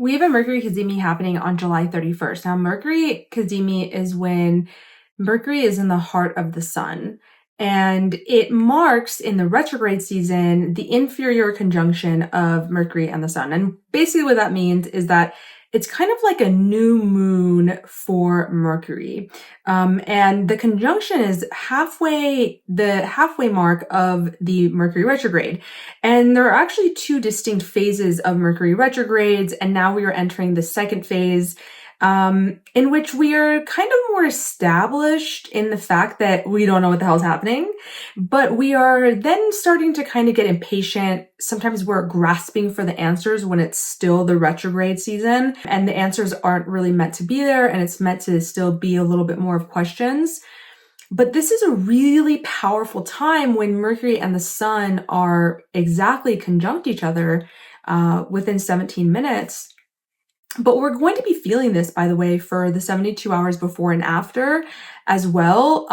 We have a Mercury Cazimi happening on July 31st. Now, Mercury Cazimi is when Mercury is in the heart of the sun, and it marks in the retrograde season the inferior conjunction of Mercury and the sun. And basically what that means is that it's kind of like a new moon for Mercury. And the conjunction is the halfway mark of the Mercury retrograde. And there are actually two distinct phases of Mercury retrogrades. And now we are entering the second phase, in which we are kind of more established in the fact that we don't know what the hell's happening, but we are then starting to kind of get impatient. Sometimes we're grasping for the answers when it's still the retrograde season and the answers aren't really meant to be there, and it's meant to still be a little bit more of questions. But this is a really powerful time when Mercury and the sun are exactly conjunct each other within 17 minutes. But we're going to be feeling this, by the way, for the 72 hours before and after as well.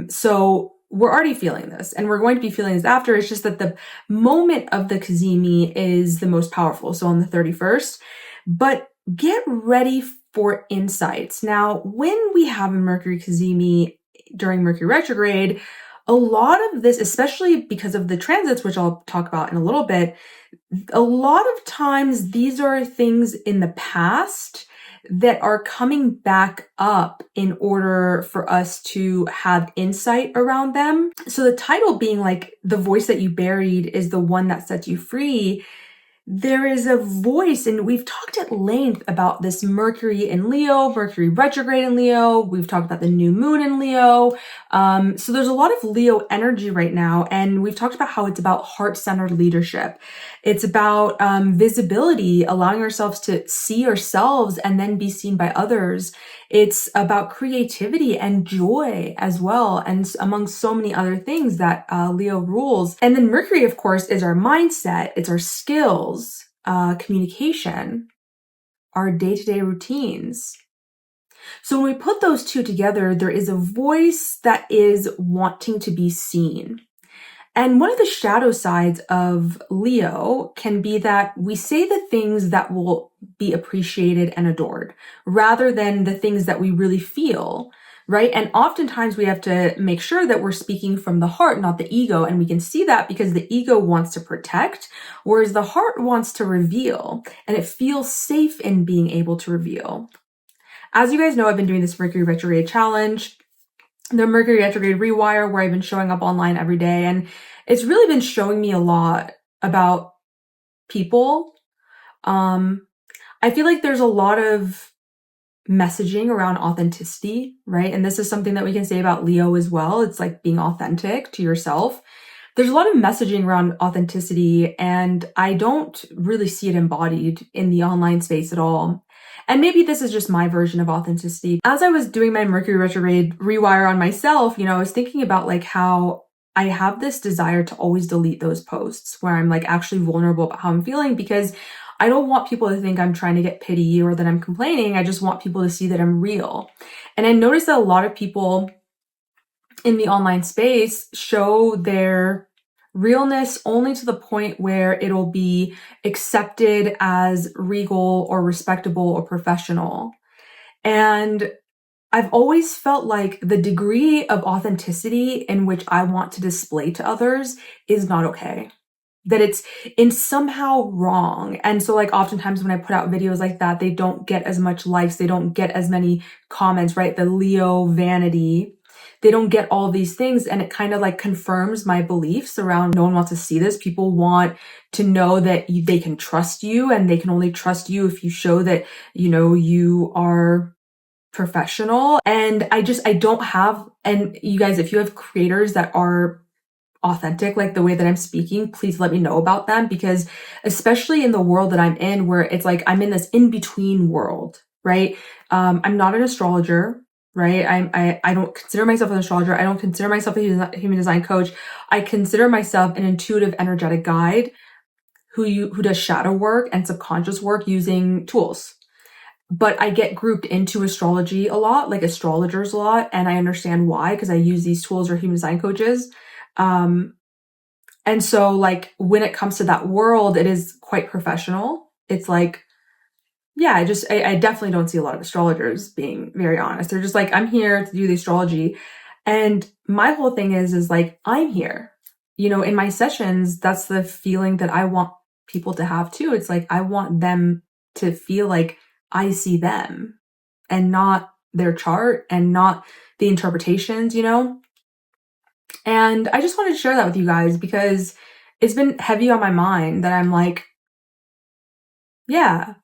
So we're already feeling this, and we're going to be feeling this after. It's just that the moment of the Cazimi is the most powerful, so on the 31st. But get ready for insights. Now, when we have a Mercury Cazimi during Mercury retrograde, a lot of this, especially because of the transits, which I'll talk about in a little bit, a lot of times these are things in the past that are coming back up in order for us to have insight around them. So the title being like, the voice that you buried is the one that sets you free. There is a voice, and we've talked at length about this Mercury in Leo, Mercury retrograde in Leo. We've talked about the new moon in Leo. So there's a lot of Leo energy right now, and we've talked about how it's about heart-centered leadership. It's about visibility, allowing ourselves to see ourselves and then be seen by others. It's about creativity and joy as well, and among so many other things that Leo rules. And then Mercury, of course, is our mindset. It's our skills, communication, our day-to-day routines. So when we put those two together, there is a voice that is wanting to be seen. And one of the shadow sides of Leo can be that we say the things that will be appreciated and adored rather than the things that we really feel, right? And oftentimes we have to make sure that we're speaking from the heart, not the ego. And we can see that because the ego wants to protect, whereas the heart wants to reveal, and it feels safe in being able to reveal. As you guys know, I've been doing this Mercury retrograde challenge, the Mercury retrograde rewire, where I've been showing up online every day. And it's really been showing me a lot about people. I feel like there's a lot of messaging around authenticity, right? And this is something that we can say about Leo as well. It's like being authentic to yourself. There's a lot of messaging around authenticity, and I don't really see it embodied in the online space at all. And maybe this is just my version of authenticity. As I was doing my Mercury retrograde rewire on myself, I was thinking about like how I have this desire to always delete those posts where I'm like actually vulnerable about how I'm feeling, because I don't want people to think I'm trying to get pity or that I'm complaining. I just want people to see that I'm real. And I noticed that a lot of people in the online space show their realness only to the point where it'll be accepted as regal or respectable or professional. And I've always felt like the degree of authenticity in which I want to display to others is not okay. That it's in somehow wrong. And so like oftentimes when I put out videos like that, they don't get as much likes. They don't get as many comments, right? The Leo vanity. They don't get all these things. And it kind of like confirms my beliefs around no one wants to see this. People want to know that they can trust you, and they can only trust you if you show that, you are professional. And I don't have, and you guys, if you have creators that are authentic, like the way that I'm speaking, please let me know about them, because especially in the world that I'm in, where it's like I'm in this in-between world, right? I'm not an astrologer, right? I don't consider myself an astrologer. I don't consider myself a human design coach. I consider myself an intuitive energetic guide who does shadow work and subconscious work using tools. But I get grouped into astrology a lot, like astrologers a lot, and I understand why, because I use these tools or human design coaches. And so like when it comes to that world, it is quite professional. It's like yeah, I definitely don't see a lot of astrologers, being very honest. They're just like, I'm here to do the astrology. And my whole thing is like, I'm here. You know, in my sessions, that's the feeling that I want people to have too. It's like, I want them to feel like I see them and not their chart and not the interpretations, you know? And I just wanted to share that with you guys because it's been heavy on my mind that I'm like, yeah,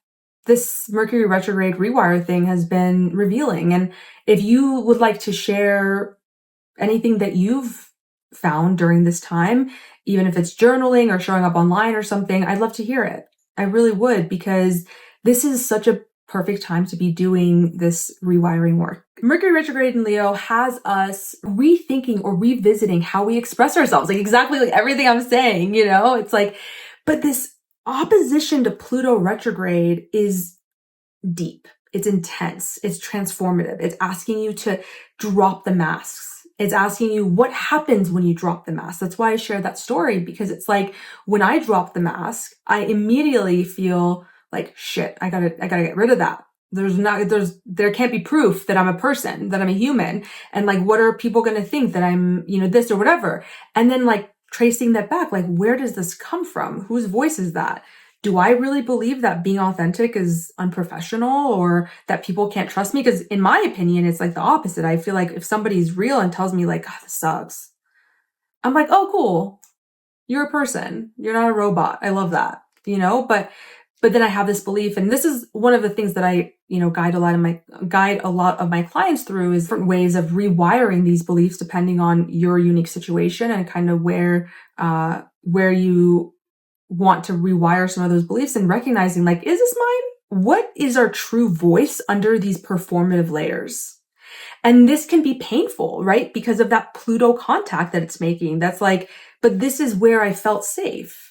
this Mercury retrograde rewire thing has been revealing. And if you would like to share anything that you've found during this time, even if it's journaling or showing up online or something, I'd love to hear it. I really would, because this is such a perfect time to be doing this rewiring work. Mercury retrograde in Leo has us rethinking or revisiting how we express ourselves, like exactly like everything I'm saying, you know? It's like, but this opposition to Pluto retrograde is deep. It's intense. It's transformative. It's asking you to drop the masks. It's asking you what happens when you drop the mask. That's why I shared that story, because it's like when I drop the mask, I immediately feel like shit. I gotta get rid of that. There can't be proof that I'm a person, that I'm a human. And like, what are people going to think, that I'm, you know, this or whatever? And then like tracing that back, like, where does this come from? Whose voice is that? Do I really believe that being authentic is unprofessional, or that people can't trust me? Because in my opinion, it's like the opposite. I feel like if somebody's real and tells me like, God, this sucks, I'm like, oh, cool. You're a person. You're not a robot. I love that, you know? But then I have this belief, and this is one of the things that I, you know, guide a lot of my clients through, is different ways of rewiring these beliefs depending on your unique situation and kind of where you want to rewire some of those beliefs, and recognizing like, is this mine? What is our true voice under these performative layers? And this can be painful, right? Because of that Pluto contact that it's making. That's like, but this is where I felt safe.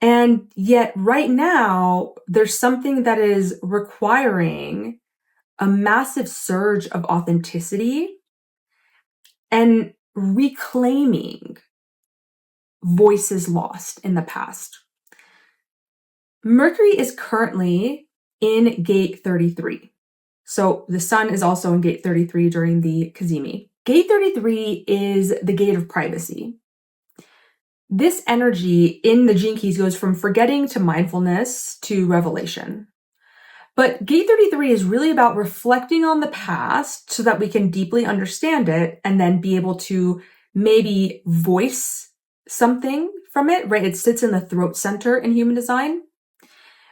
And yet right now, there's something that is requiring a massive surge of authenticity and reclaiming voices lost in the past. Mercury is currently in gate 33. So the sun is also in gate 33 during the Cazimi. Gate 33 is the gate of privacy. This energy in the Gene Keys goes from forgetting to mindfulness to revelation. But gate 33 is really about reflecting on the past so that we can deeply understand it and then be able to maybe voice something from it, right? It sits in the throat center in human design.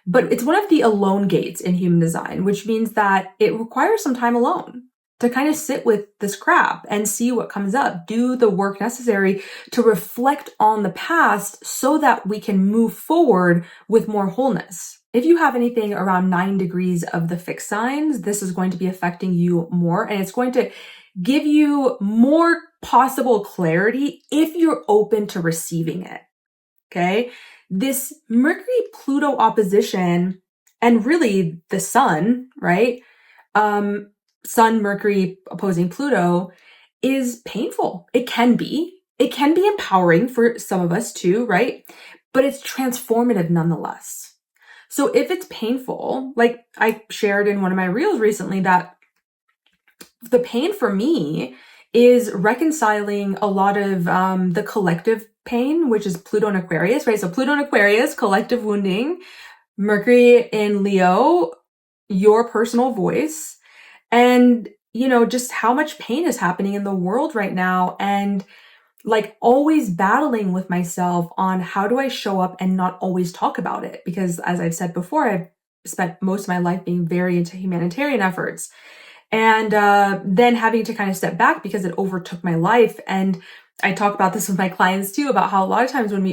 But it's one of the alone gates in human design, which means that it requires some time alone to kind of sit with this crap and see what comes up, do the work necessary to reflect on the past so that we can move forward with more wholeness. If you have anything around 9 degrees of the fixed signs, this is going to be affecting you more, and it's going to give you more possible clarity if you're open to receiving it. Okay? This Mercury-Pluto opposition, and really the sun, right? Sun, Mercury opposing Pluto is painful. It can be empowering for some of us too, right? But it's transformative nonetheless. So if it's painful, like I shared in one of my reels recently, that the pain for me is reconciling a lot of the collective pain, which is Pluto and Aquarius, right? So Pluto and Aquarius, collective wounding, Mercury in Leo, your personal voice, and, you know, just how much pain is happening in the world right now. And like always battling with myself on how do I show up and not always talk about it? Because as I've said before, I've spent most of my life being very into humanitarian efforts. And then having to kind of step back because it overtook my life. And I talk about this with my clients too, about how a lot of times when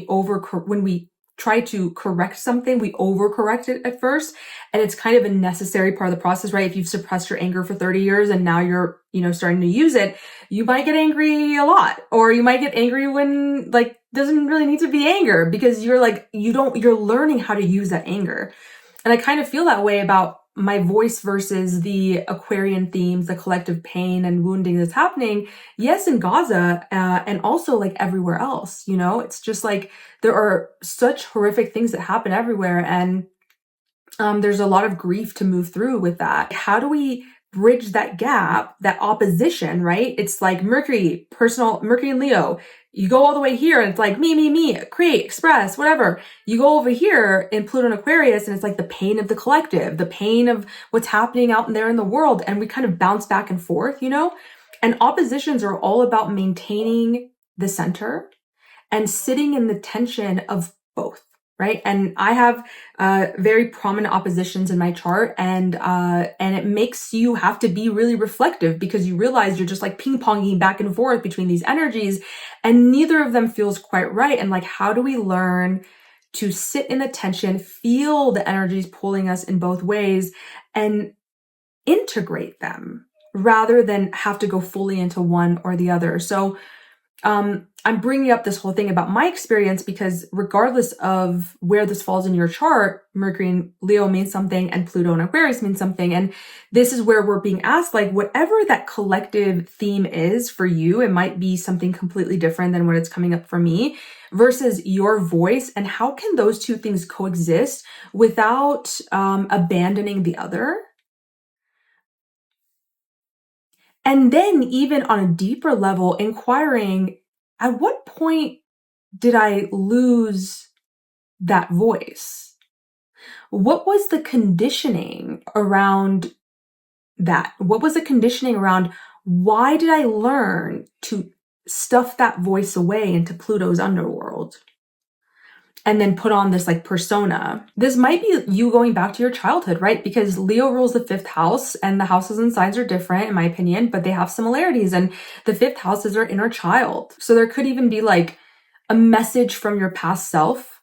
we try to correct something, we overcorrect it at first. And it's kind of a necessary part of the process, right? If you've suppressed your anger for 30 years and now you're, you know, starting to use it, you might get angry a lot, or you might get angry when like doesn't really need to be anger, because you're like, you're learning how to use that anger. And I kind of feel that way about my voice versus the Aquarian themes, the collective pain and wounding that's happening, yes, in Gaza, and also like everywhere else, you know, it's just like, there are such horrific things that happen everywhere. And There's a lot of grief to move through with that. How do we bridge that gap, that opposition, right? It's like Mercury and Leo. You go all the way here and it's like me, create, express, whatever. You go over here in Pluto and Aquarius and it's like the pain of the collective, the pain of what's happening out there in the world. And we kind of bounce back and forth, you know? And oppositions are all about maintaining the center and sitting in the tension of both, right? And I have very prominent oppositions in my chart, and it makes you have to be really reflective because you realize you're just like ping-ponging back and forth between these energies, and neither of them feels quite right. And like, how do we learn to sit in the tension, feel the energies pulling us in both ways, and integrate them rather than have to go fully into one or the other? So I'm bringing up this whole thing about my experience because regardless of where this falls in your chart, Mercury and Leo means something and Pluto and Aquarius means something. And this is where we're being asked, like, whatever that collective theme is for you, it might be something completely different than what it's coming up for me versus your voice. And how can those two things coexist without abandoning the other? And then even on a deeper level, inquiring, at what point did I lose that voice? What was the conditioning around that? What was the conditioning around why did I learn to stuff that voice away into Pluto's underworld? And then put on this like persona. This might be you going back to your childhood, right? Because Leo rules the 5th house and the houses and signs are different in my opinion, but they have similarities. And the 5th house is our inner child. So there could even be like a message from your past self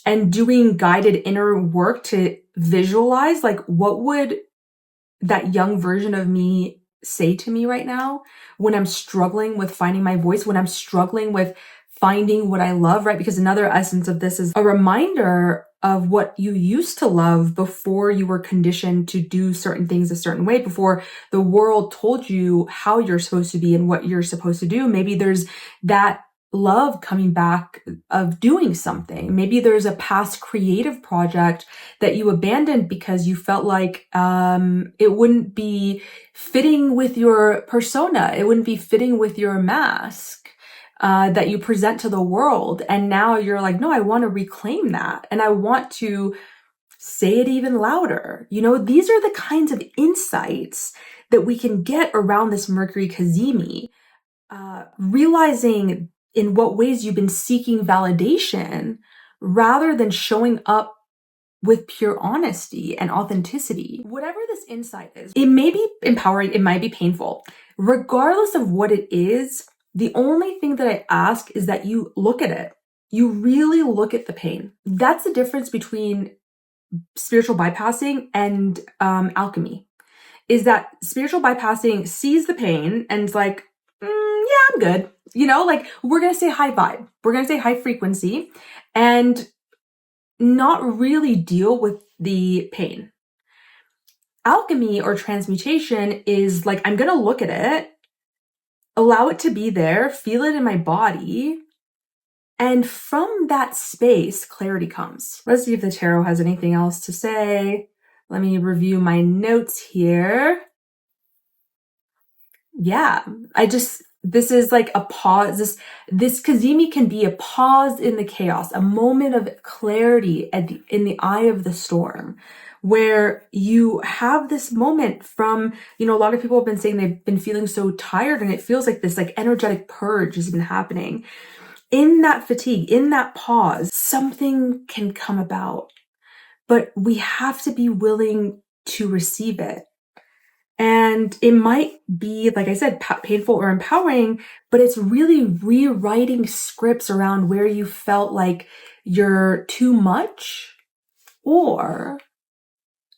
and doing guided inner work to visualize like what would that young version of me say to me right now when I'm struggling with finding my voice, when I'm struggling with finding what I love, right? Because another essence of this is a reminder of what you used to love before you were conditioned to do certain things a certain way, before the world told you how you're supposed to be and what you're supposed to do. Maybe there's that love coming back of doing something. Maybe there's a past creative project that you abandoned because you felt like it wouldn't be fitting with your persona. It wouldn't be fitting with your mask that you present to the world. And now you're like, no, I want to reclaim that. And I want to say it even louder. You know, these are the kinds of insights that we can get around this Mercury Cazimi, realizing in what ways you've been seeking validation rather than showing up with pure honesty and authenticity. Whatever this insight is, it may be empowering, it might be painful. Regardless of what it is, the only thing that I ask is that you look at it. You really look at the pain. That's the difference between spiritual bypassing and alchemy. Is that spiritual bypassing sees the pain and is like, yeah, I'm good. You know, like we're going to say high vibe. We're going to say high frequency and not really deal with the pain. Alchemy or transmutation is like, I'm going to look at it, allow it to be there, feel it in my body. And from that space, clarity comes. Let's see if the tarot has anything else to say. Let me review my notes here. Yeah, this is like a pause. This Cazimi can be a pause in the chaos, a moment of clarity in the eye of the storm, where you have this moment from, you know, a lot of people have been saying they've been feeling so tired and it feels like this like energetic purge has been happening. In that fatigue, in that pause, something can come about, but we have to be willing to receive it. And it might be, like I said, painful or empowering, but it's really rewriting scripts around where you felt like you're too much or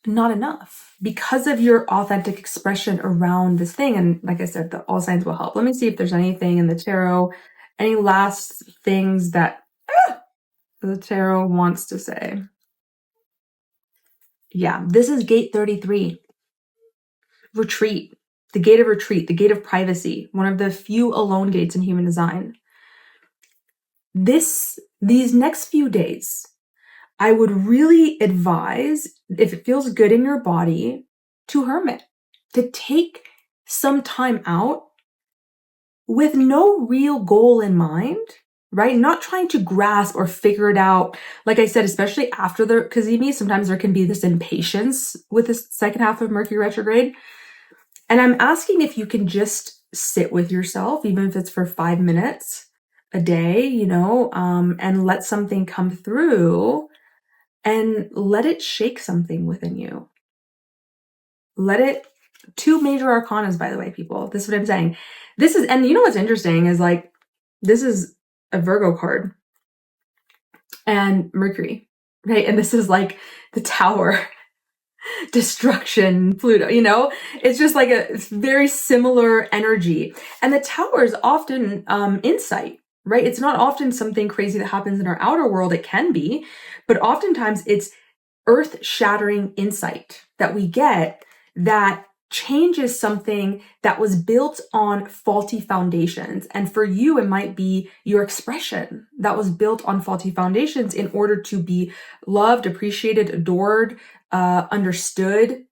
not enough because of your authentic expression around this thing. And like I said, all signs will help. Let me see if there's anything in the tarot, any last things that the tarot wants to say. Yeah, this is gate 33. Retreat, the gate of retreat, the gate of privacy, one of the few alone gates in human design. These next few days I would really advise, if it feels good in your body, to hermit, to take some time out with no real goal in mind, right? Not trying to grasp or figure it out. Like I said, especially after the Cazimi, sometimes there can be this impatience with the second half of Mercury retrograde. And I'm asking if you can just sit with yourself, even if it's for 5 minutes a day, and let something come through and let it shake something within you. Let it, 2 major arcanas, by the way, people. This is what I'm saying. This is, and you know what's interesting is like, this is a Virgo card and Mercury, right? And this is like the Tower, destruction, Pluto, it's just like a very similar energy. And the Tower is often insight, right? It's not often something crazy that happens in our outer world. It can be, but oftentimes it's earth-shattering insight that we get that changes something that was built on faulty foundations. And for you, it might be your expression that was built on faulty foundations in order to be loved, appreciated, adored, understood,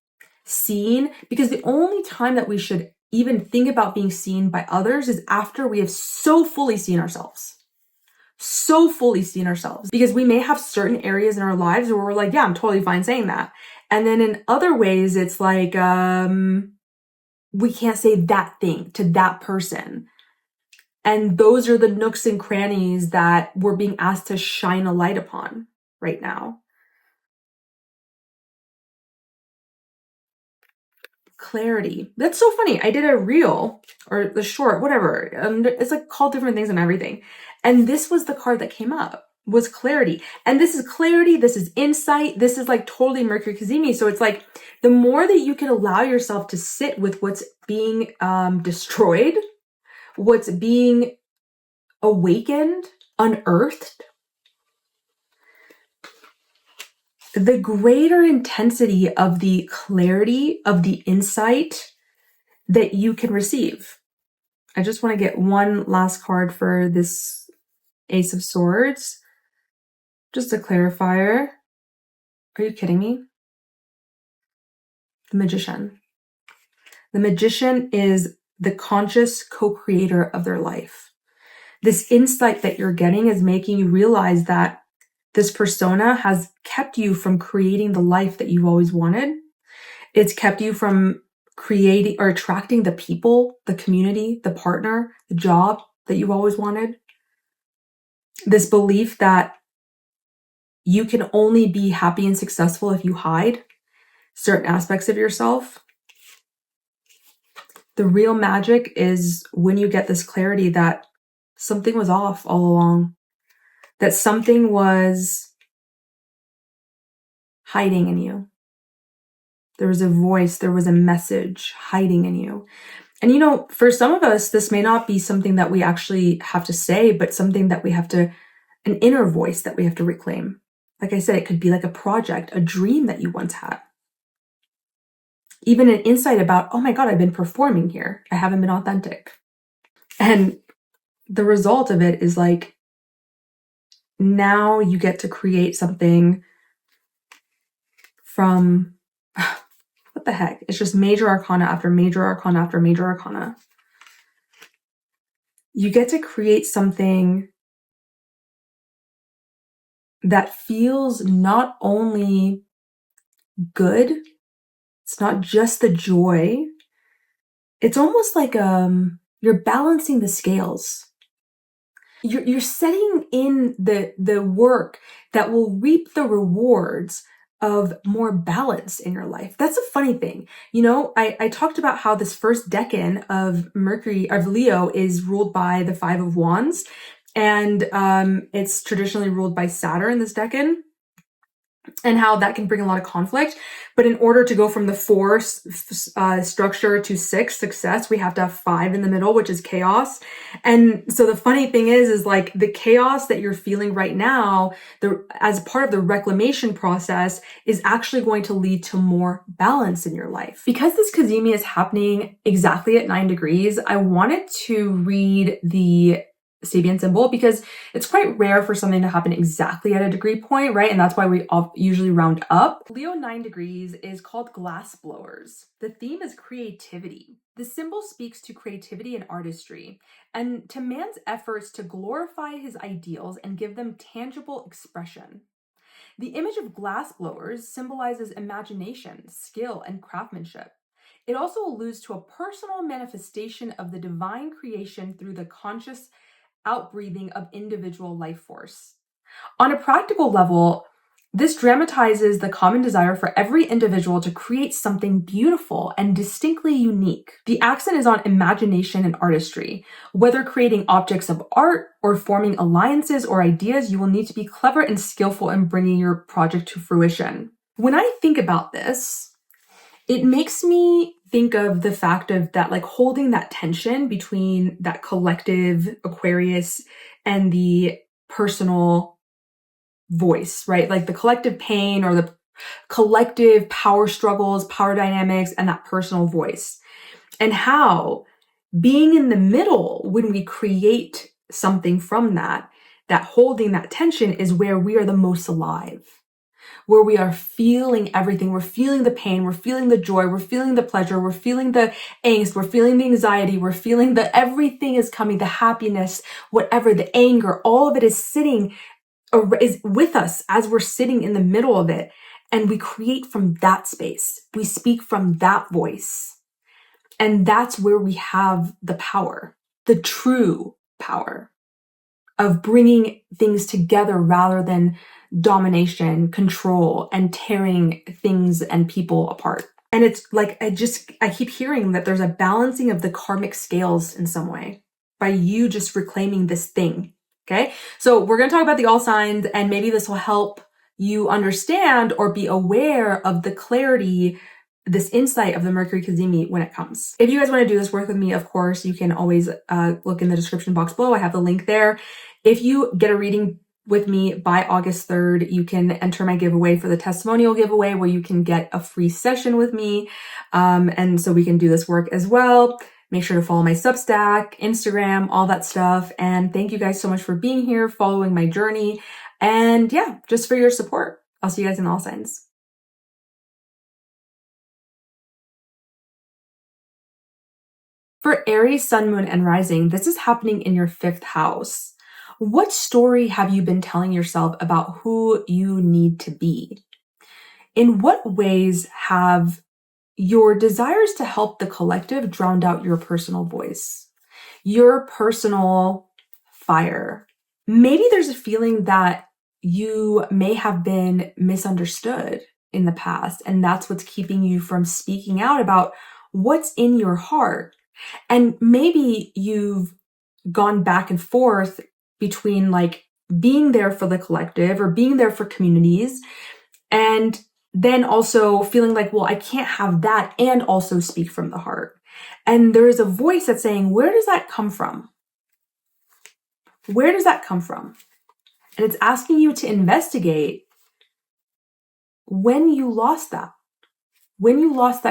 seen. Because the only time that we should even think about being seen by others is after we have so fully seen ourselves. Because we may have certain areas in our lives where we're like, yeah, I'm totally fine saying that. And then in other ways, it's like, we can't say that thing to that person. And those are the nooks and crannies that we're being asked to shine a light upon right now. Clarity. That's so funny. I did a reel or the short, whatever. It's like called different things and everything. And this was the card that came up, was clarity. And this is clarity. This is insight. This is like totally Mercury Cazimi. So it's like the more that you can allow yourself to sit with what's being destroyed, what's being awakened, unearthed, the greater intensity of the clarity, of the insight that you can receive. I just want to get one last card for this Ace of Swords. Just a clarifier. Are you kidding me? The Magician. The Magician is the conscious co-creator of their life. This insight that you're getting is making you realize that this persona has kept you from creating the life that you've always wanted. It's kept you from creating or attracting the people, the community, the partner, the job that you've always wanted. This belief that you can only be happy and successful if you hide certain aspects of yourself. The real magic is when you get this clarity that something was off all along, that something was hiding in you. There was a voice, there was a message hiding in you. And for some of us, this may not be something that we actually have to say, but something that we have to, an inner voice that we have to reclaim. Like I said, it could be like a project, a dream that you once had. Even an insight about, oh my God, I've been performing here. I haven't been authentic. And the result of it is like, now you get to create something from, what the heck? It's just major arcana after major arcana after major arcana. You get to create something that feels not only good, it's not just the joy, it's almost like you're balancing the scales. You're setting in the work that will reap the rewards of more balance in your life. That's a funny thing. I talked about how this first decan of Mercury, of Leo, is ruled by the 5 of Wands. And it's traditionally ruled by Saturn, this decan, and how that can bring a lot of conflict. But in order to go from the 4 structure to 6 success, we have to have 5 in the middle, which is chaos. And so the funny thing is like the chaos that you're feeling right now, as part of the reclamation process, is actually going to lead to more balance in your life. Because this Cazimi is happening exactly at 9 degrees, I wanted to read the Sabian symbol, because it's quite rare for something to happen exactly at a degree point, right? And that's why we usually round up. Leo 9 degrees is called glass blowers. The theme is creativity. The symbol speaks to creativity and artistry, and to man's efforts to glorify his ideals and give them tangible expression. The image of glass blowers symbolizes imagination, skill, and craftsmanship. It also alludes to a personal manifestation of the divine creation through the conscious outbreathing of individual life force. On a practical level, this dramatizes the common desire for every individual to create something beautiful and distinctly unique. The accent is on imagination and artistry. Whether creating objects of art or forming alliances or ideas, you will need to be clever and skillful in bringing your project to fruition. When I think about this, it makes me think of the fact of that, like holding that tension between that collective Aquarius and the personal voice, right? Like the collective pain or the collective power struggles, power dynamics, and that personal voice. And how being in the middle, when we create something from that holding that tension is where we are the most alive. Where we are feeling everything. We're feeling the pain, we're feeling the joy, we're feeling the pleasure, we're feeling the angst, we're feeling the anxiety, we're feeling the everything is coming, the happiness, whatever, the anger, all of it is sitting, is with us as we're sitting in the middle of it. And we create from that space. We speak from that voice. And that's where we have the power, the true power of bringing things together rather than domination, control, and tearing things and people apart. And it's like, I keep hearing that there's a balancing of the karmic scales in some way by you just reclaiming this thing. Okay. So we're going to talk about the all signs, and maybe this will help you understand or be aware of the clarity, this insight of the Mercury Cazimi when it comes. If you guys want to do this work with me, of course, you can always look in the description box below. I have the link there. If you get a reading with me by August 3rd, you can enter my giveaway for the testimonial giveaway where you can get a free session with me. And so we can do this work as well. Make sure to follow my Substack, Instagram, all that stuff. And thank you guys so much for being here, following my journey. And yeah, just for your support. I'll see you guys in all signs. For Aries, Sun, Moon, and Rising, this is happening in your 5th house. What story have you been telling yourself about who you need to be? In what ways have your desires to help the collective drowned out your personal voice, your personal fire? Maybe there's a feeling that you may have been misunderstood in the past, and that's what's keeping you from speaking out about what's in your heart. And maybe you've gone back and forth between like being there for the collective or being there for communities, and then also feeling like, well, I can't have that and also speak from the heart. And there is a voice that's saying, where does that come from? Where does that come from? And it's asking you to investigate when you lost that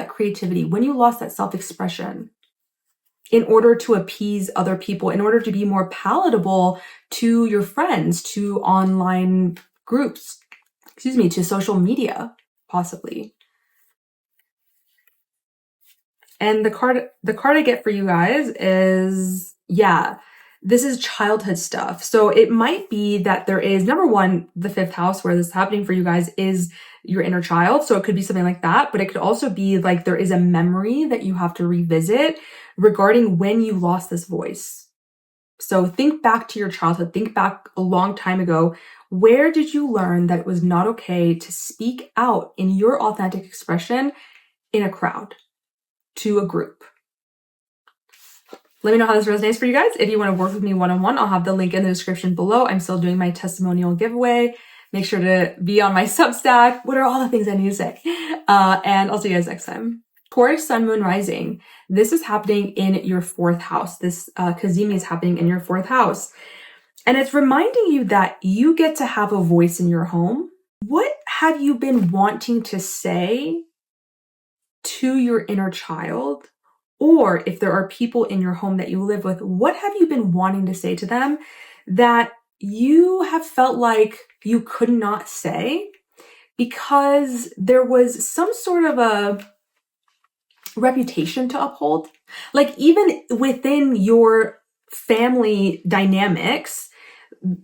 creativity, when you lost that self-expression, in order to appease other people, in order to be more palatable to your friends, to online groups, to social media, possibly. And the card I get for you guys is, this is childhood stuff. So it might be that there is, number one, the 5th house where this is happening for you guys is your inner child. So it could be something like that, but it could also be like there is a memory that you have to revisit regarding when you lost this voice. So think back to your childhood, think back a long time ago. Where did you learn that it was not okay to speak out in your authentic expression in a crowd, to a group? Let me know how this resonates for you guys. If you want to work with me one-on-one, I'll have the link in the description below. I'm still doing my testimonial giveaway. Make sure to be on my Substack. What are all the things I need to say? And I'll see you guys next time. Taurus, Sun, Moon, Rising. This is happening in your 4th house. This Cazimi is happening in your 4th house. And it's reminding you that you get to have a voice in your home. What have you been wanting to say to your inner child Or if there are people in your home that you live with, what have you been wanting to say to them that you have felt like you could not say because there was some sort of a reputation to uphold? Like even within your family dynamics,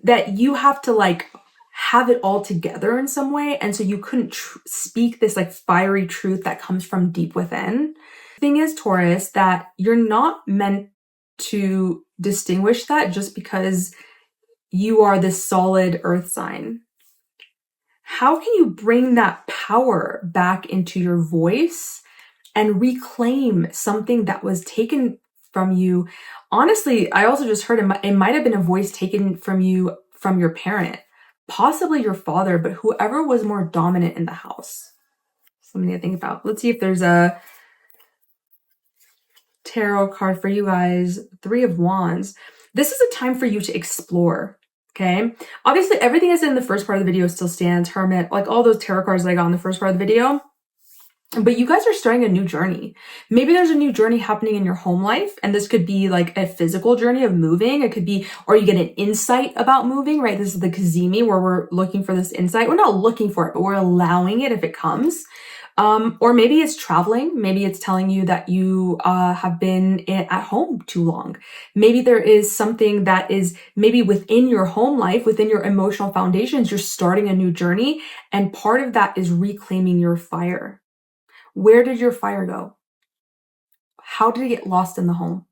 that you have to like have it all together in some way, and so you couldn't speak this like fiery truth that comes from deep within. The thing is, Taurus, that you're not meant to distinguish that just because you are this solid earth sign. How can you bring that power back into your voice and reclaim something that was taken from you? Honestly, I also just heard it might have been a voice taken from you from your parent, possibly your father, but whoever was more dominant in the house. Something to think about. Let's see if there's a tarot card for you guys. 3 of Wands. This is a time for you to explore. Okay. Obviously, everything I said in the first part of the video still stands. Hermit, like all those tarot cards that I got in the first part of the video. But you guys are starting a new journey. Maybe there's a new journey happening in your home life, and this could be like a physical journey of moving. It could be, or you get an insight about moving, right? This is the Cazimi where we're looking for this insight. We're not looking for it, but we're allowing it if it comes. Or maybe it's traveling. Maybe it's telling you that you have been at home too long. Maybe there is something that is maybe within your home life, within your emotional foundations, you're starting a new journey. And part of that is reclaiming your fire. Where did your fire go? How did it get lost in the home?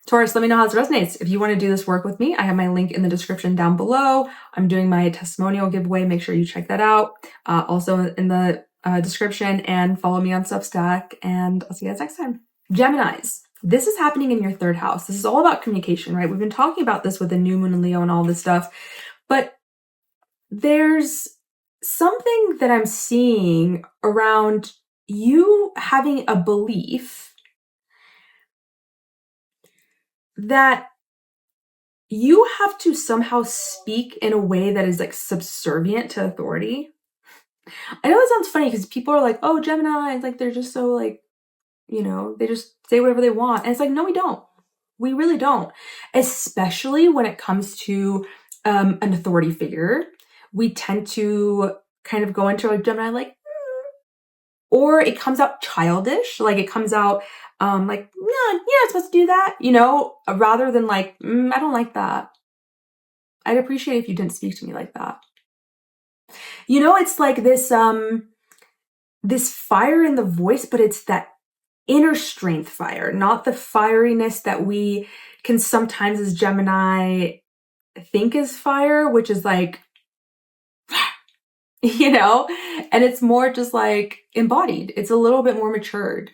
Taurus, let me know how this resonates. If you want to do this work with me, I have my link in the description down below. I'm doing my testimonial giveaway. Make sure you check that out. Also in the description, and follow me on Substack, and I'll see you guys next time. Geminis, this is happening in your 3rd house. This is all about communication, right? We've been talking about this with the new moon in Leo and all this stuff, but there's something that I'm seeing around you having a belief that you have to somehow speak in a way that is like subservient to authority. I know that sounds funny because people are like, oh, Gemini, like they're just so like, you know, they just say whatever they want. And it's like, no, we don't. We really don't. Especially when it comes to an authority figure. We tend to kind of go into like Gemini like, or it comes out childish. Like it comes out like, no, you're not supposed to do that, you know, rather than like, I don't like that. I'd appreciate if you didn't speak to me like that. You know, it's like this, this fire in the voice, but it's that inner strength fire, not the fieriness that we can sometimes as Gemini think is fire, which is like, you know, and it's more just like embodied. It's a little bit more matured.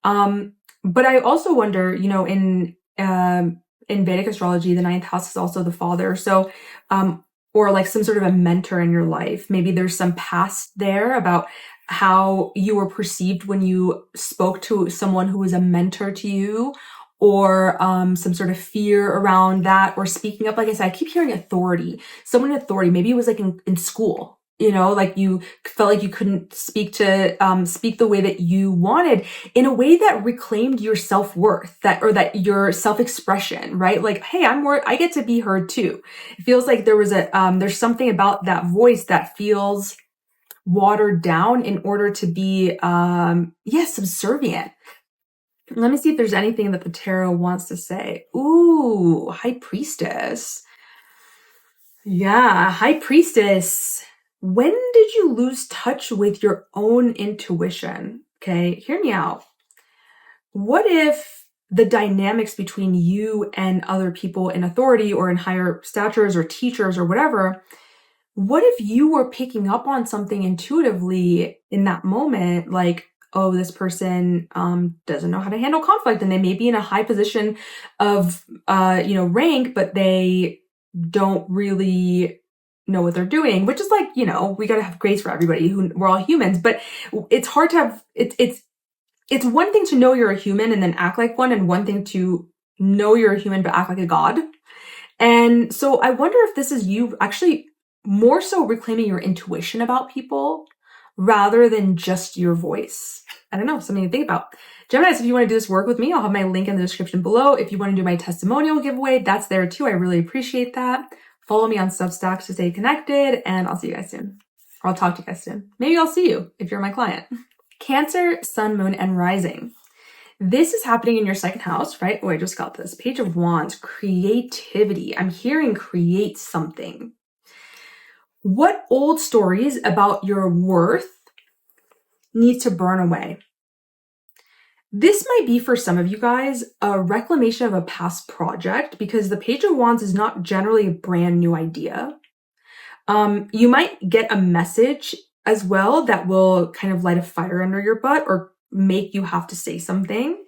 But I also wonder, you know, in Vedic astrology, the 9th house is also the father. So, or like some sort of a mentor in your life. Maybe there's some past there about how you were perceived when you spoke to someone who was a mentor to you, or some sort of fear around that, or speaking up. Like I said, I keep hearing authority, someone in authority. Maybe it was like in school, you know, like you felt like you couldn't speak the way that you wanted, in a way that reclaimed your self-worth, that your self-expression, right? Like, hey, I get to be heard too. It feels like there was there's something about that voice that feels watered down in order to be, subservient. Let me see if there's anything that the tarot wants to say. Ooh, High Priestess. Yeah, High Priestess. When did you lose touch with your own intuition? Okay, hear me out. What if the dynamics between you and other people in authority or in higher statures or teachers or whatever, what if you were picking up on something intuitively in that moment, like, oh, this person doesn't know how to handle conflict, and they may be in a high position of rank, but they don't really know what they're doing, which is like, you know, we got to have grace for everybody. We're all humans, but it's hard to have, it's one thing to know you're a human and then act like one, and one thing to know you're a human but act like a god. And so I wonder if this is you actually more so reclaiming your intuition about people, rather than just your voice. I don't know, something to think about. Geminis, if you want to do this work with me, I'll have my link in the description below. If you want to do my testimonial giveaway, that's there too. I really appreciate that. Follow me on Substack to stay connected, and I'll see you guys soon. Or I'll talk to you guys soon. Maybe I'll see you if you're my client. Cancer, Sun, Moon, and Rising. This is happening in your second house, right? Oh, I just got this. Page of Wands, creativity. I'm hearing create something. What old stories about your worth need to burn away? This might be for some of you guys a reclamation of a past project, because the Page of Wands is not generally a brand new idea. You might get a message as well that will kind of light a fire under your butt or make you have to say something.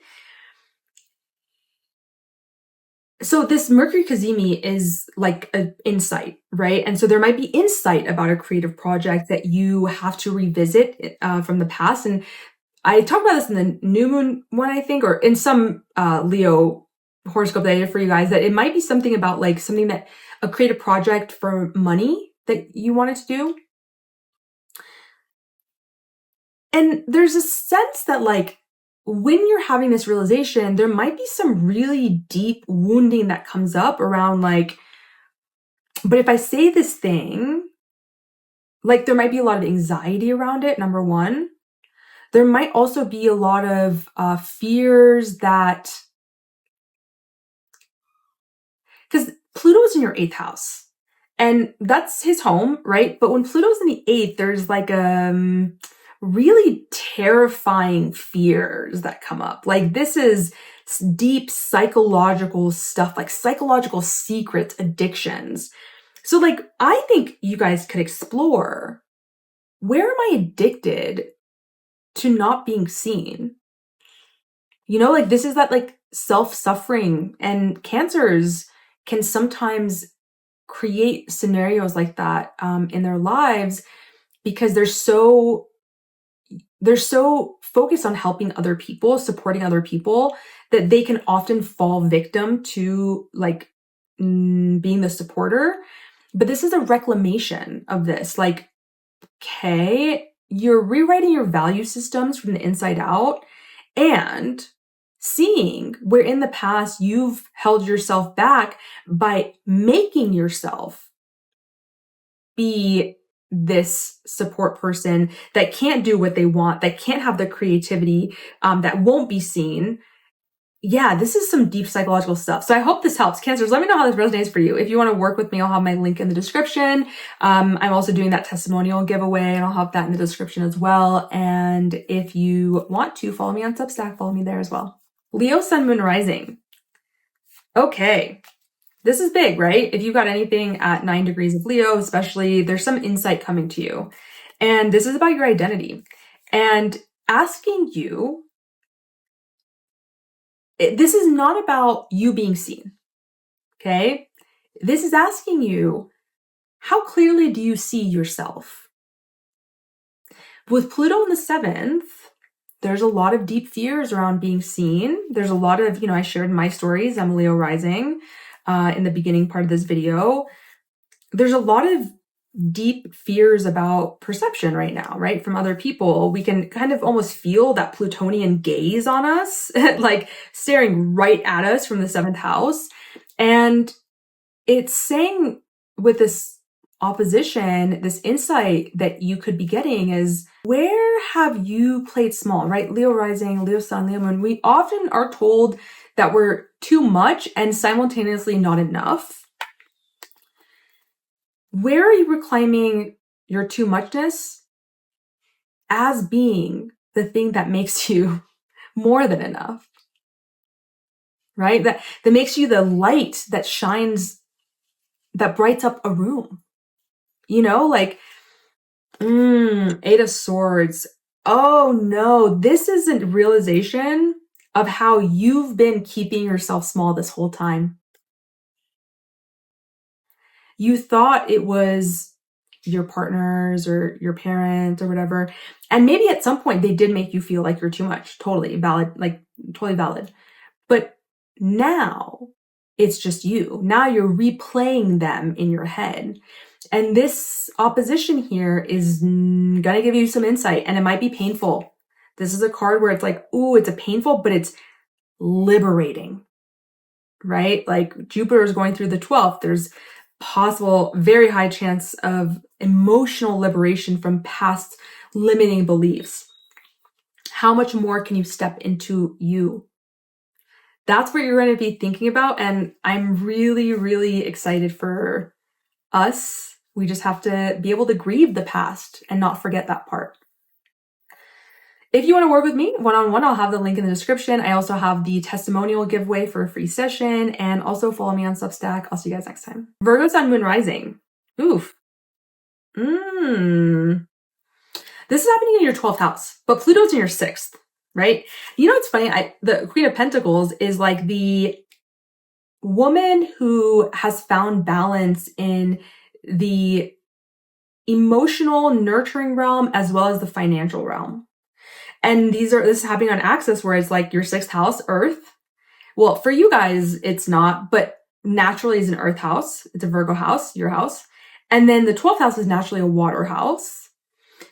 So this Mercury Cazimi is like an insight, right? And so there might be insight about a creative project that you have to revisit from the past. And I talked about this in the new moon one, I think, or in some Leo horoscope that I did for you guys, that it might be something about like something that a creative project for money that you wanted to do. And there's a sense that like when you're having this realization, there might be some really deep wounding that comes up around like, but if I say this thing, like there might be a lot of anxiety around it, number one. There might also be a lot of fears that, because Pluto's in your 8th house and that's his home, right? But when Pluto's in the 8th, there's like really terrifying fears that come up. Like this is deep psychological stuff, like psychological secrets, addictions. So like, I think you guys could explore, where am I addicted to not being seen? You know, like this is that like self-suffering, and Cancers can sometimes create scenarios like that in their lives because they're so focused on helping other people, supporting other people, that they can often fall victim to like being the supporter. But this is a reclamation of this. Like, okay, you're rewriting your value systems from the inside out and seeing where in the past you've held yourself back by making yourself be this support person that can't do what they want, that can't have the creativity, that won't be seen. Yeah, this is some deep psychological stuff. So I hope this helps. Cancers, let me know how this resonates for you. If you want to work with me, I'll have my link in the description. I'm also doing that testimonial giveaway, and I'll have that in the description as well. And if you want to follow me on Substack, follow me there as well. Leo, Sun, Moon, Rising. Okay. This is big, right? If you got anything at 9 degrees of Leo, especially, there's some insight coming to you. And this is about your identity and asking you, this is not about you being seen, okay? This is asking you, how clearly do you see yourself? With Pluto in the 7th, there's a lot of deep fears around being seen. There's a lot of, I shared my stories. I'm Leo rising in the beginning part of this video. There's a lot of deep fears about perception right now, right? From other people. We can kind of almost feel that Plutonian gaze on us, like staring right at us from the 7th house. And it's saying with this opposition, this insight that you could be getting is, where have you played small, right? Leo rising, Leo sun, Leo moon. We often are told that we're too much and simultaneously not enough. Where are you reclaiming your too muchness as being the thing that makes you more than enough, right? That makes you the light that shines, that brights up a room, like, 8 of Swords. Oh no, this isn't realization of how you've been keeping yourself small this whole time. You thought it was your partners or your parents or whatever. And maybe at some point they did make you feel like you're too much. Totally valid, like totally valid. But now it's just you. Now you're replaying them in your head. And this opposition here is gonna give you some insight, and it might be painful. This is a card where it's like, ooh, it's a painful, but it's liberating, right? Like Jupiter is going through the 12th. There's possible, very high chance of emotional liberation from past limiting beliefs. How much more can you step into you? That's what you're going to be thinking about. And I'm really, really excited for us. We just have to be able to grieve the past and not forget that part. If you want to work with me one-on-one, I'll have the link in the description. I also have the testimonial giveaway for a free session, and also follow me on Substack. I'll see you guys next time. Virgo Sun, Moon, Rising. Oof. This is happening in your 12th house, but Pluto's in your 6th, right? You know what's funny? The Queen of Pentacles is like the woman who has found balance in the emotional, nurturing realm as well as the financial realm. And this is happening on axis where it's like your 6th house, Earth. Well, for you guys, it's not, but naturally is an Earth house. It's a Virgo house, your house. And then the 12th house is naturally a water house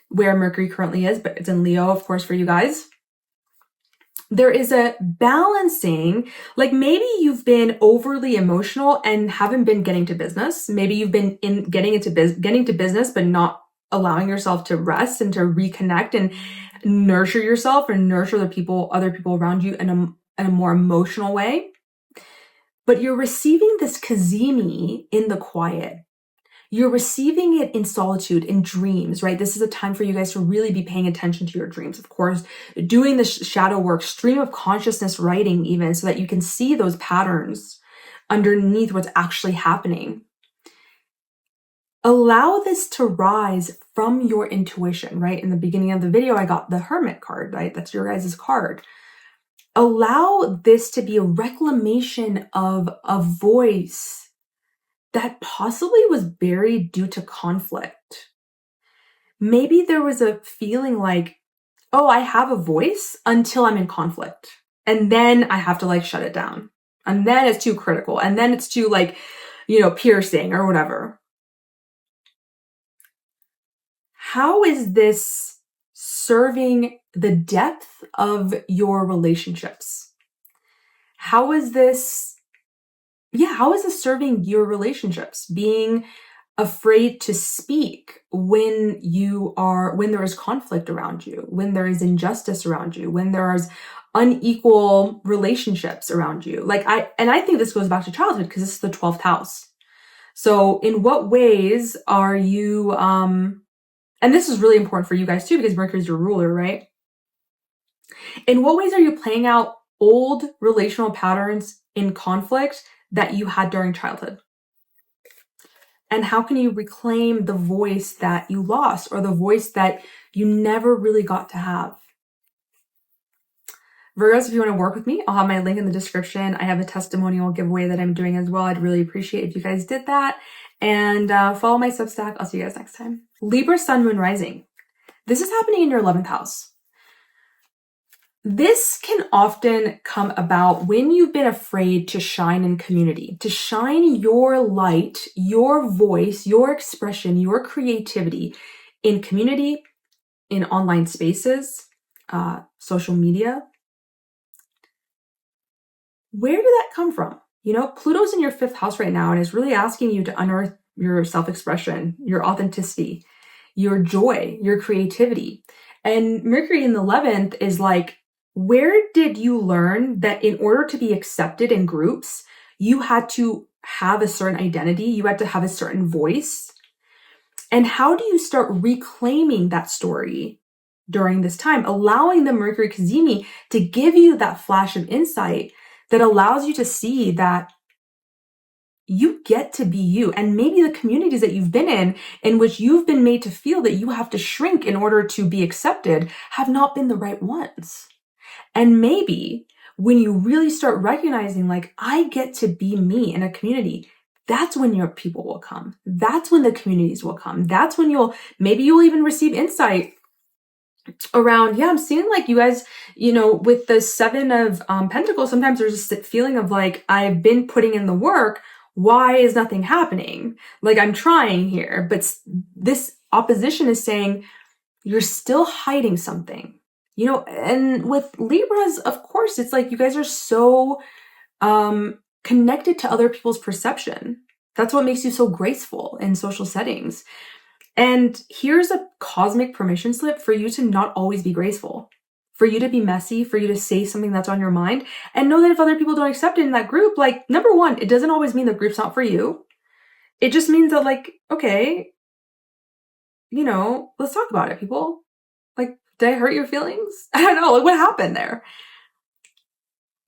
where Mercury currently is, but it's in Leo, of course, for you guys. There is a balancing, like maybe you've been overly emotional and haven't been getting to business. Maybe you've been getting to business, but not allowing yourself to rest and to reconnect and nurture yourself and nurture other people around you in a more emotional way. But you're receiving this Cazimi in the quiet. You're receiving it in solitude, in dreams, right? This is a time for you guys to really be paying attention to your dreams. Of course, doing the shadow work, stream of consciousness writing even, so that you can see those patterns underneath what's actually happening. Allow this to rise from your intuition, right? In the beginning of the video, I got the Hermit card, right? That's your guys' card. Allow this to be a reclamation of a voice that possibly was buried due to conflict. Maybe there was a feeling like, oh, I have a voice until I'm in conflict. And then I have to like shut it down. And then it's too critical. And then it's too like, piercing or whatever. How is this serving the depth of your relationships? How is this serving your relationships? Being afraid to speak when there is conflict around you, when there is injustice around you, when there is unequal relationships around you. I think this goes back to childhood because this is the 12th house. So in what ways are you, and this is really important for you guys too, because Mercury is your ruler, right? In what ways are you playing out old relational patterns in conflict that you had during childhood? And how can you reclaim the voice that you lost or the voice that you never really got to have? Virgos, if you want to work with me, I'll have my link in the description. I have a testimonial giveaway that I'm doing as well. I'd really appreciate if you guys did that. And follow my Substack. I'll see you guys next time. Libra, Sun, Moon, Rising. This is happening in your 11th house. This can often come about when you've been afraid to shine in community, to shine your light, your voice, your expression, your creativity in community, in online spaces, social media. Where did that come from? Pluto's in your 5th house right now and is really asking you to unearth your self-expression, your authenticity, your joy, your creativity. And Mercury in the 11th is like, where did you learn that in order to be accepted in groups, you had to have a certain identity, you had to have a certain voice? And how do you start reclaiming that story during this time, allowing the Mercury Cazimi to give you that flash of insight that allows you to see that you get to be you? And maybe the communities that you've been in which you've been made to feel that you have to shrink in order to be accepted, have not been the right ones. And maybe when you really start recognizing, like, I get to be me in a community, that's when your people will come. That's when the communities will come. That's when you'll even receive insight around, I'm seeing like you guys, with the 7 of Pentacles, sometimes there's this feeling of like, I've been putting in the work. Why is nothing happening? Like, I'm trying here, but this opposition is saying you're still hiding something, you know. And with Libras, of course, it's like you guys are so connected to other people's perception. That's what makes you so graceful in social settings. And here's a cosmic permission slip for you to not always be graceful, for you to be messy, for you to say something that's on your mind, and know that if other people don't accept it in that group, like, number one, it doesn't always mean the group's not for you. It just means that, like, okay, you know, let's talk about it, people. Like, did I hurt your feelings? I don't know, like, what happened there?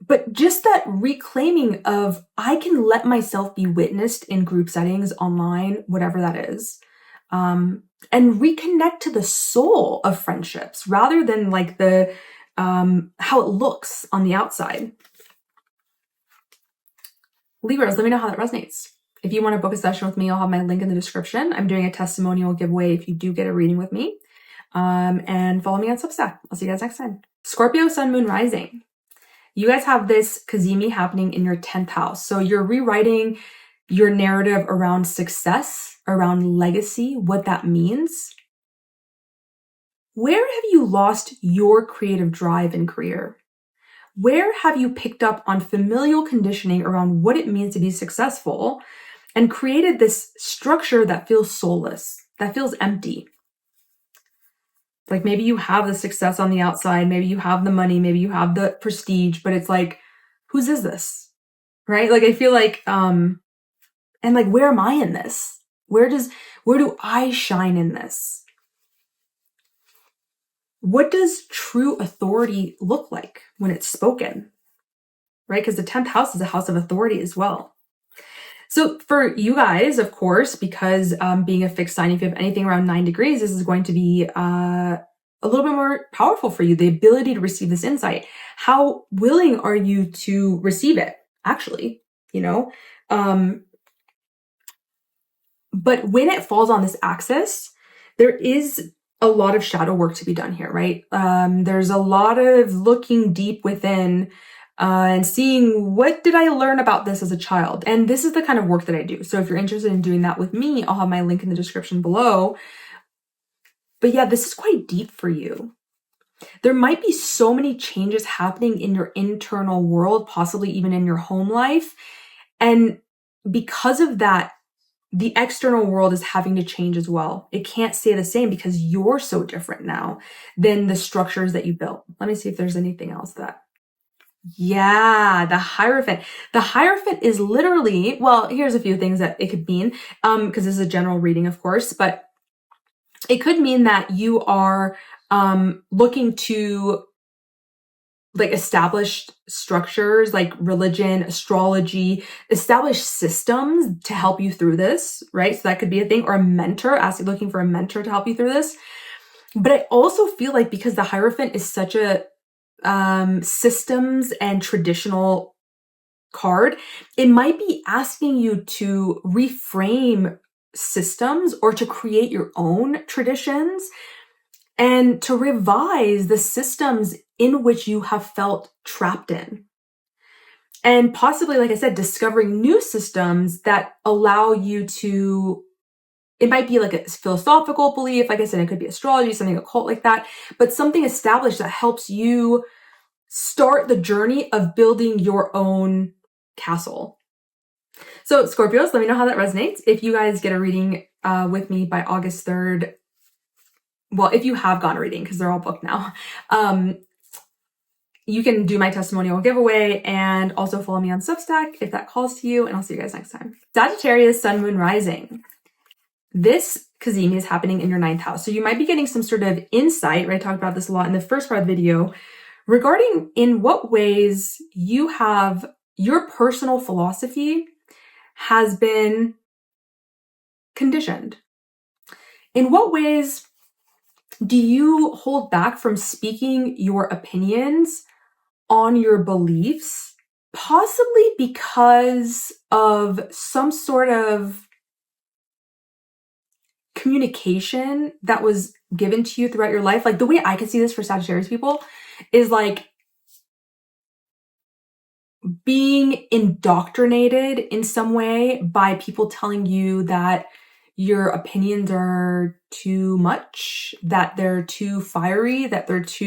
But just that reclaiming of, I can let myself be witnessed in group settings, online, whatever that is, and reconnect to the soul of friendships rather than like the how it looks on the outside. Libras, let me know how that resonates. If you want to book a session with me, I'll have my link in the description. I'm doing a testimonial giveaway if you do get a reading with me. And follow me on Substack. I'll see you guys next time. Scorpio, Sun, Moon, Rising. You guys have this Cazimi happening in your 10th house. So you're rewriting your narrative around success, around legacy, what that means. Where have you lost your creative drive and career? Where have you picked up on familial conditioning around what it means to be successful and created this structure that feels soulless, that feels empty? Like, maybe you have the success on the outside, maybe you have the money, maybe you have the prestige, but it's like, whose is this? Right? Like, I feel like, and like, where am I in this? Where do I shine in this? What does true authority look like when it's spoken? Right? Because the 10th house is a house of authority as well. So for you guys, of course, because being a fixed sign, if you have anything around 9 degrees, this is going to be a little bit more powerful for you, the ability to receive this insight. How willing are you to receive it, actually, you know? But when it falls on this axis, there is a lot of shadow work to be done here, right? There's a lot of looking deep within and seeing, what did I learn about this as a child? And this is the kind of work that I do. So if you're interested in doing that with me, I'll have my link in the description below. But yeah, this is quite deep for you. There might be so many changes happening in your internal world, possibly even in your home life. And because of that, the external world is having to change as well. It can't stay the same because you're so different now than the structures that you built. Let me see if there's anything else that... Yeah, the Hierophant. The Hierophant is literally, well, here's a few things that it could mean, because this is a general reading, of course, but it could mean that you are looking to like established structures like religion, astrology, established systems to help you through this, right? So that could be a thing, or a mentor, looking for a mentor to help you through this. But I also feel like because the Hierophant is such a systems and traditional card, it might be asking you to reframe systems or to create your own traditions and to revise the systems in which you have felt trapped in. And possibly, like I said, discovering new systems that allow you to, it might be like a philosophical belief, like I said, it could be astrology, something occult like that, but something established that helps you start the journey of building your own castle. So Scorpios, let me know how that resonates. If you guys get a reading with me by August 3rd, well, if you have gotten a reading, because they're all booked now, you can do my testimonial giveaway and also follow me on Substack if that calls to you, and I'll see you guys next time. Sagittarius, Sun, Moon, Rising. This Cazimi is happening in your 9th house. So you might be getting some sort of insight, right? I talked about this a lot in the first part of the video, regarding in what ways you have your personal philosophy has been conditioned. In what ways do you hold back from speaking your opinions on your beliefs, possibly because of some sort of communication that was given to you throughout your life? Like, the way I can see this for Sagittarius people is like, being indoctrinated in some way by people telling you that your opinions are too much, that they're too fiery, that they're just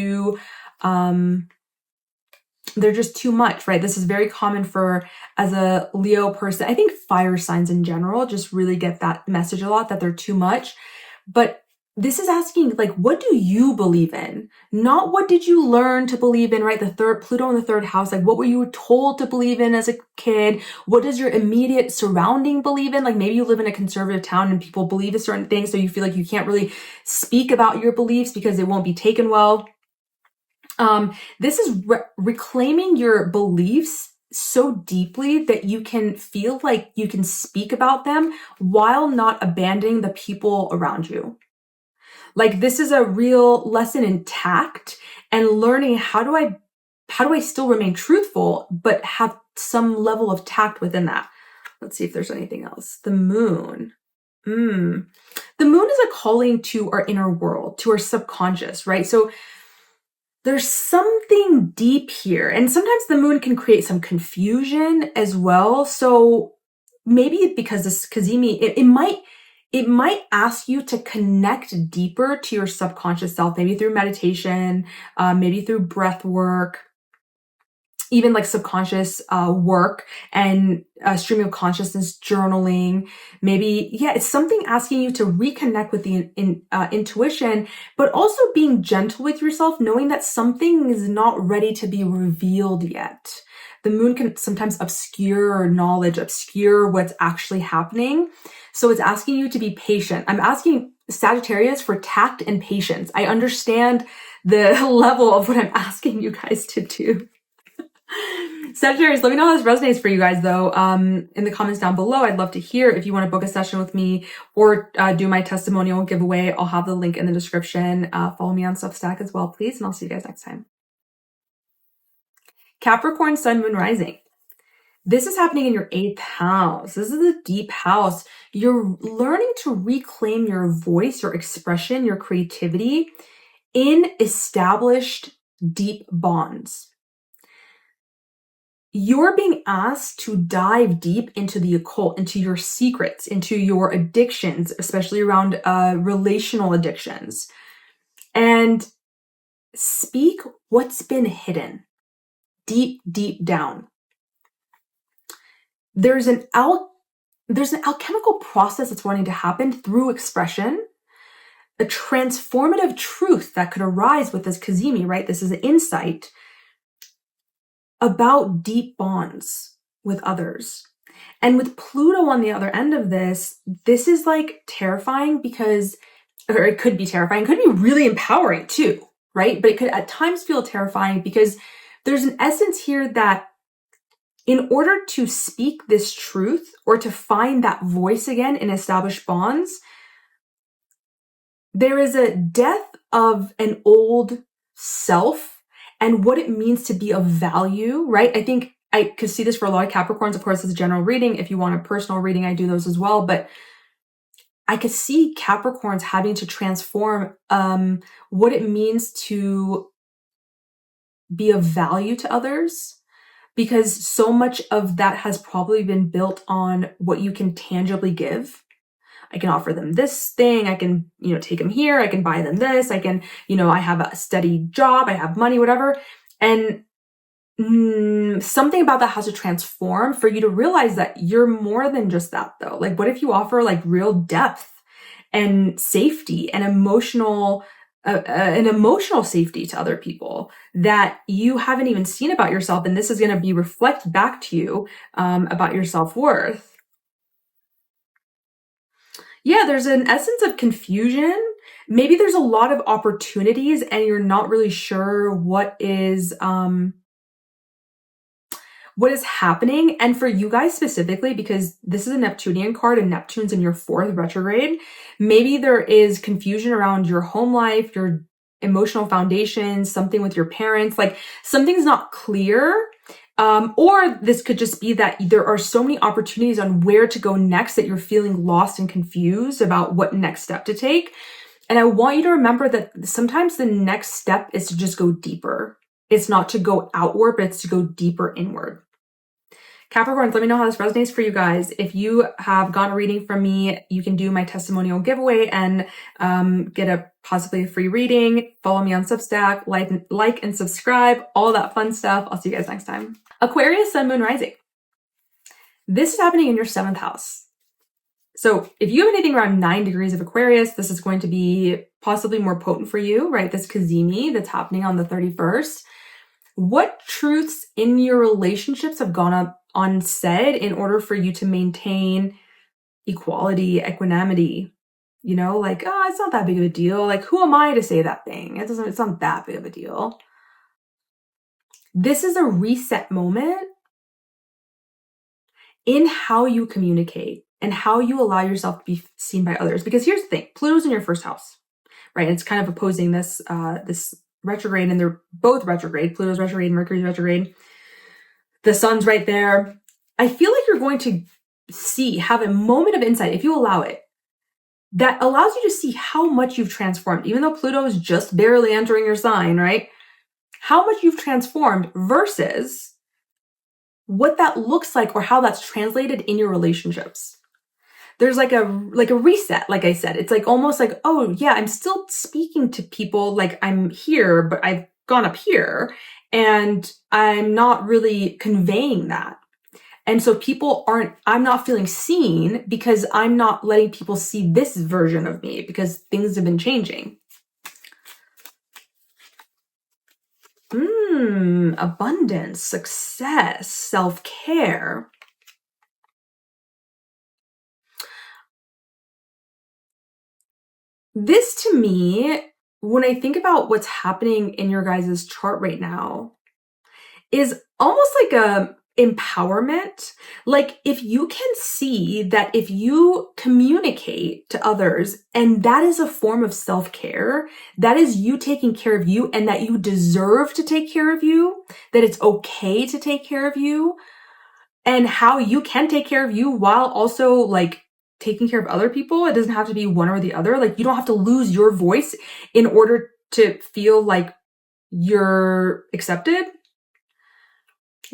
too much, right? This is very common for, as a Leo person. I think fire signs in general just really get that message a lot, that they're too much. But this is asking, like, what do you believe in? Not what did you learn to believe in, right? Pluto in the third house, like what were you told to believe in as a kid? What does your immediate surrounding believe in? Like maybe you live in a conservative town and people believe a certain thing, so you feel like you can't really speak about your beliefs because it won't be taken well. This is reclaiming your beliefs so deeply that you can feel like you can speak about them while not abandoning the people around you. Like this is a real lesson in tact and learning how do I still remain truthful but have some level of tact within that. Let's see if there's anything else. The moon. The moon is a calling to our inner world, to our subconscious, right? So there's something deep here. And sometimes the moon can create some confusion as well. So maybe because this Cazimi, it might ask you to connect deeper to your subconscious self, maybe through meditation, maybe through breath work, even like subconscious work and stream of consciousness journaling. Maybe, it's something asking you to reconnect with the intuition, but also being gentle with yourself, knowing that something is not ready to be revealed yet. The moon can sometimes obscure knowledge, obscure what's actually happening. So it's asking you to be patient. I'm asking Sagittarius for tact and patience. I understand the level of what I'm asking you guys to do. Sagittarius, let me know how this resonates for you guys though. In the comments down below, I'd love to hear if you want to book a session with me or do my testimonial giveaway. I'll have the link in the description. Follow me on Substack as well, please. And I'll see you guys next time. Capricorn, Sun, Moon, Rising. This is happening in your 8th house. This is a deep house. You're learning to reclaim your voice, your expression, your creativity in established deep bonds. You're being asked to dive deep into the occult, into your secrets, into your addictions, especially around relational addictions, and speak what's been hidden deep, deep down. There's an alchemical process that's wanting to happen through expression, a transformative truth that could arise with this Cazimi, right? This is an insight about deep bonds with others. And with Pluto on the other end of this is like terrifying because, or it could be terrifying, it could be really empowering too, right? But it could at times feel terrifying because there's an essence here that in order to speak this truth or to find that voice again in established bonds, there is a death of an old self and what it means to be of value, right? I think I could see this for a lot of Capricorns. Of course, it's a general reading. If you want a personal reading, I do those as well. But I could see Capricorns having to transform what it means to be of value to others, because so much of that has probably been built on what you can tangibly give. I can offer them this thing. I can, take them here. I can buy them this. I can, I have a steady job. I have money, whatever. And something about that has to transform for you to realize that you're more than just that though. Like what if you offer like real depth and safety and emotional safety to other people that you haven't even seen about yourself. And this is going to be reflected back to you about your self-worth. Yeah, there's an essence of confusion. Maybe there's a lot of opportunities and you're not really sure what is happening. And for you guys specifically, because this is a Neptunian card and Neptune's in your 4th retrograde, maybe there is confusion around your home life, your emotional foundation, something with your parents, like something's not clear. Or this could just be that there are so many opportunities on where to go next that you're feeling lost and confused about what next step to take. And I want you to remember that sometimes the next step is to just go deeper. It's not to go outward, but it's to go deeper inward. Capricorns, let me know how this resonates for you guys. If you have gotten a reading from me, you can do my testimonial giveaway and get a possibly a free reading. Follow me on Substack, like and subscribe, all that fun stuff. I'll see you guys next time. Aquarius, Sun, Moon, Rising. This is happening in your 7th house. So if you have anything around 9 degrees of Aquarius, this is going to be possibly more potent for you, right? This Cazimi that's happening on the 31st. What truths in your relationships have gone up unsaid in order for you to maintain equality, equanimity? You know, like, oh, it's not that big of a deal. Like, who am I to say that thing? It's not that big of a deal. This is a reset moment in how you communicate and how you allow yourself to be seen by others. Because here's the thing, Pluto's in your 1st house, right? It's kind of opposing this, this retrograde, and they're both retrograde. Pluto's retrograde, Mercury's retrograde. The sun's right there. I feel like you're going to have a moment of insight, if you allow it, that allows you to see how much you've transformed, even though Pluto is just barely entering your sign, right? How much you've transformed versus what that looks like or how that's translated in your relationships. There's like a reset, like I said. It's like almost like, oh yeah, I'm still speaking to people like I'm here, but I've gone up here and I'm not really conveying that. And so I'm not feeling seen because I'm not letting people see this version of me because things have been changing. Abundance, success, self-care. This to me, when I think about what's happening in your guys' chart right now, is almost like a empowerment. Like if you can see that if you communicate to others and that is a form of self-care, that is you taking care of you and that you deserve to take care of you, that it's okay to take care of you, and how you can take care of you while also like taking care of other people. It doesn't have to be one or the other. Like you don't have to lose your voice in order to feel like you're accepted.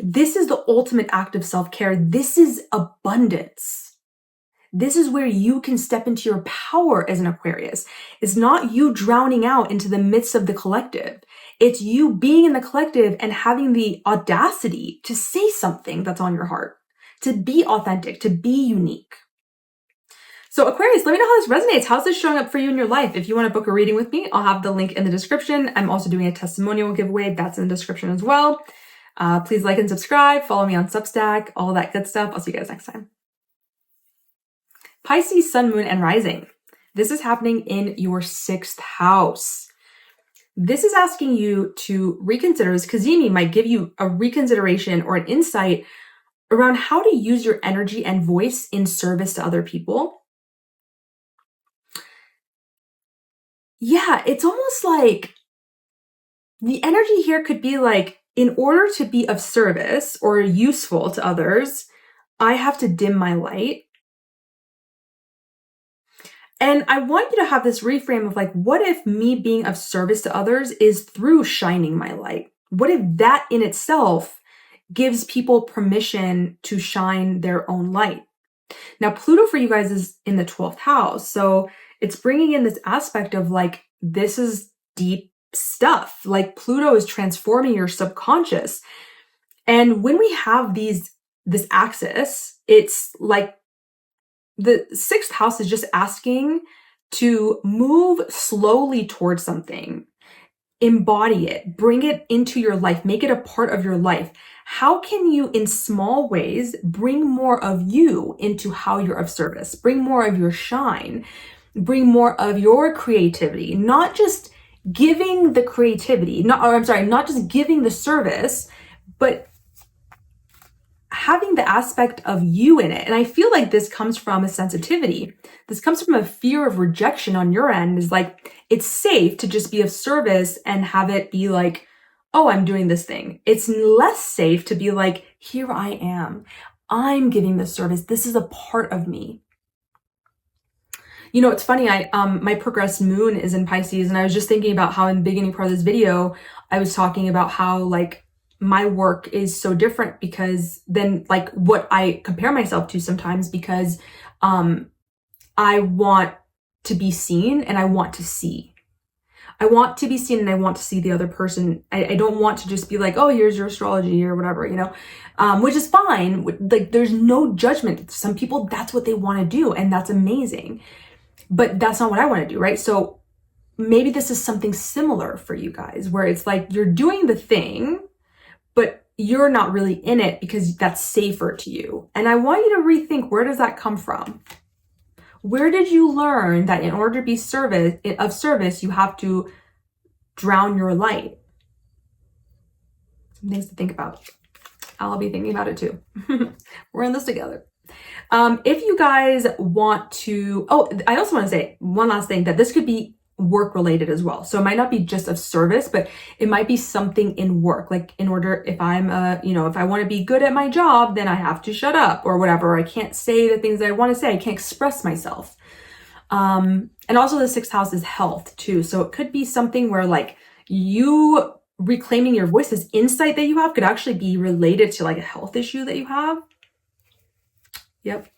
This is the ultimate act of self-care. This is abundance. This is where you can step into your power as an Aquarius. It's not you drowning out into the midst of the collective. It's you being in the collective and having the audacity to say something that's on your heart, to be authentic, to be unique. So Aquarius, let me know how this resonates. How's this showing up for you in your life? If you want to book a reading with me, I'll have the link in the description. I'm also doing a testimonial giveaway. That's in the description as well. Please like and subscribe. Follow me on Substack, all that good stuff. I'll see you guys next time. Pisces, Sun, Moon, and Rising. This is happening in your 6th house. This is asking you to reconsider. This Cazimi might give you a reconsideration or an insight around how to use your energy and voice in service to other people. Yeah, it's almost like the energy here could be like, in order to be of service or useful to others, I have to dim my light. And I want you to have this reframe of like, what if me being of service to others is through shining my light? What if that in itself gives people permission to shine their own light? Now, Pluto for you guys is in the 12th house. So it's bringing in this aspect of like, this is deep stuff. Like Pluto is transforming your subconscious. And when we have this axis, it's like the 6th house is just asking to move slowly towards something, embody it, bring it into your life, make it a part of your life. How can you, in small ways, bring more of you into how you're of service, bring more of your shine, bring more of your creativity, not just giving the creativity, not just giving the service, but having the aspect of you in it. And I feel like this comes from a sensitivity. This comes from a fear of rejection on your end. Is like, it's safe to just be of service and have it be like, oh, I'm doing this thing. It's less safe to be like, here I am. I'm giving this service. This is a part of me. You know, it's funny, my progressed moon is in Pisces, and I was just thinking about how in the beginning part of this video, I was talking about how like my work is so different because then like what I compare myself to sometimes because I want to be seen and I want to see. I want to be seen and I want to see the other person. I don't want to just be like, oh, here's your astrology or whatever, you know, which is fine. Like there's no judgment. Some people, that's what they want to do and that's amazing. But that's not what I want to do, right? So maybe this is something similar for you guys where it's like you're doing the thing, but you're not really in it because that's safer to you. And I want you to rethink, where does that come from? Where did you learn that in order to be of service, you have to drown your light? Some things to think about. I'll be thinking about it too. We're in this together. If you guys want to, I also want to say one last thing, that this could be work related as well. So it might not be just of service, but it might be something in work. Like in order, if I'm if I want to be good at my job, then I have to shut up or whatever. I can't say the things that I want to say. I can't express myself. And also the 6th house is health too. So it could be something where like you reclaiming your voice, this insight that you have could actually be related to like a health issue that you have. Yep.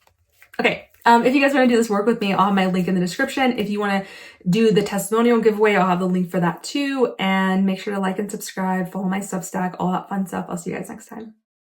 Okay. If you guys want to do this work with me, I'll have my link in the description. If you want to do the testimonial giveaway, I'll have the link for that too. And make sure to like and subscribe, follow my Substack, all that fun stuff. I'll see you guys next time.